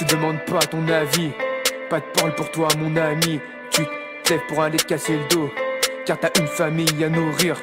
je te demande pas ton avis. Pas de parole pour toi mon ami. Tu te lèves pour aller te casser le dos, car t'as une famille à nourrir.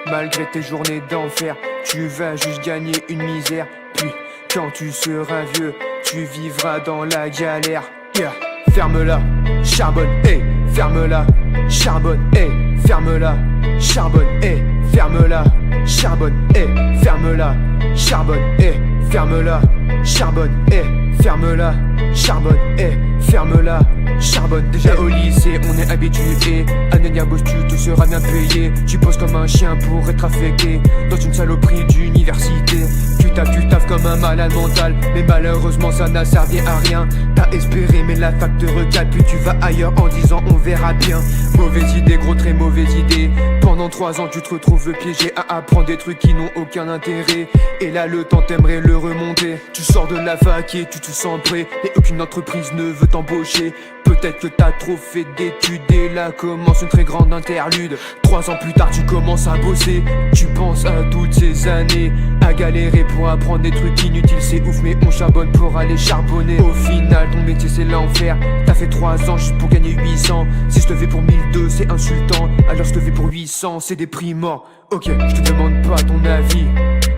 Malgré tes journées d'enfer, tu vas juste gagner une misère. Puis quand tu seras vieux, tu vivras dans la galère. Yeah. Ferme-la, charbonne, hey, ferme-la, charbonne, hey, ferme-la, charbonne, hey, ferme-la, charbonne, hey, ferme-la, charbonne, hey, ferme-la, charbonne, hey, ferme-la, charbonne, hey, ferme-la, charbonne. Déjà au lycée, on est habitué à devenir boss, tu seras bien payé. Tu poses comme un chien pour être affecté dans une saloperie d'université. Tu taffes comme un malade mental, mais malheureusement ça n'a servi à rien. T'as espéré mais la fac te recale, puis tu vas ailleurs en disant on verra bien. Mauvaise idée, gros très mauvaise idée. Pendant 3 ans tu te retrouves piégé à apprendre des trucs qui n'ont aucun intérêt. Et là le temps t'aimerais le remonter. Tu sors de la fac et tu te sens prêt, mais aucune entreprise ne veut t'embaucher. Peut-être que t'as trop fait d'études et là commence une très grande interlude. 3 ans plus tard tu commences à bosser. Tu penses à toutes ces années à galérer pour apprendre des trucs inutiles. C'est ouf mais on charbonne pour aller charbonner. Au final ton métier c'est l'enfer. T'as fait 3 ans juste pour gagner 800. Si je te fais pour 1002 c'est insultant, alors je te fais pour 800 c'est déprimant. Ok, je te demande pas ton avis.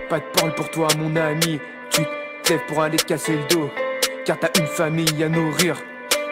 Pas de parole pour toi mon ami. Tu te lèves pour aller te casser le dos, car t'as une famille à nourrir.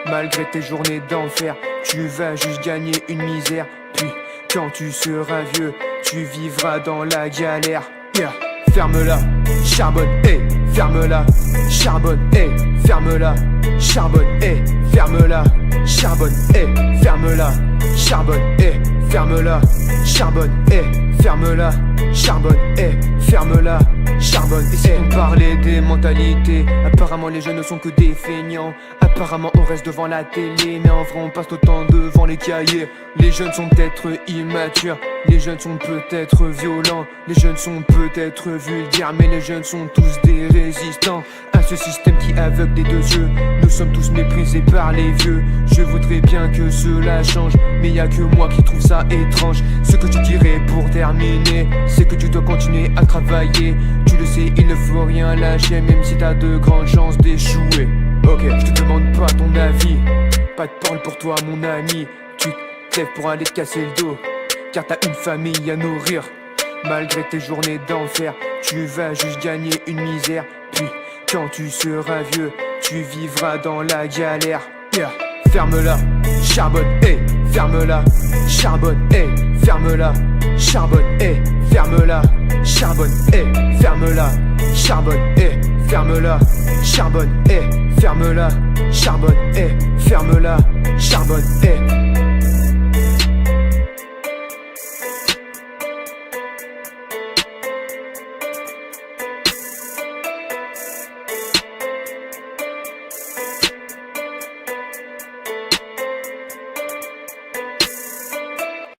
Malgré tes journées d'enfer, tu vas juste gagner une misère. Puis quand tu seras vieux, tu vivras dans la galère. Yeah. Ferme-la, charbonne, hey, ferme-la, charbonne, hey, ferme-la, charbonne, hey, ferme-la, charbonne, hey, ferme-la, charbonne, hey, ferme-la, charbonne, hey, ferme-la, charbonne, hey, ferme-la, charbonne. Et si on parlait des mentalités, apparemment les jeunes ne sont que des feignants. Apparemment on reste devant la télé, mais en vrai on passe autant devant les cahiers. Les jeunes sont peut-être immatures, les jeunes sont peut-être violents, les jeunes sont peut-être vulgaires, mais les jeunes sont tous des résistants à ce système qui aveugle des 2 yeux. Nous sommes tous méprisés par les vieux. Je voudrais bien que cela change, mais y a que moi qui trouve ça étrange. Ce que je dirais pour terminer, c'est que tu dois continuer à travailler. Tu le sais, il ne faut rien lâcher, même si t'as de grandes chances d'échouer. Ok, je te demande pas ton avis. Pas de parole pour toi mon ami. Tu te lèves pour aller te casser le dos, car t'as une famille à nourrir. Malgré tes journées d'enfer, tu vas juste gagner une misère. Puis quand tu seras vieux, tu vivras dans la galère. Yeah. Ferme-la, charbonne, hey, ferme-la, charbonne, hey, ferme-la, charbonne, hey, ferme-la, charbonne, hey, ferme-la, charbonne, hey, ferme-la, charbonne, hey, ferme-la, charbonne, hey, ferme-la, charbonne, hey.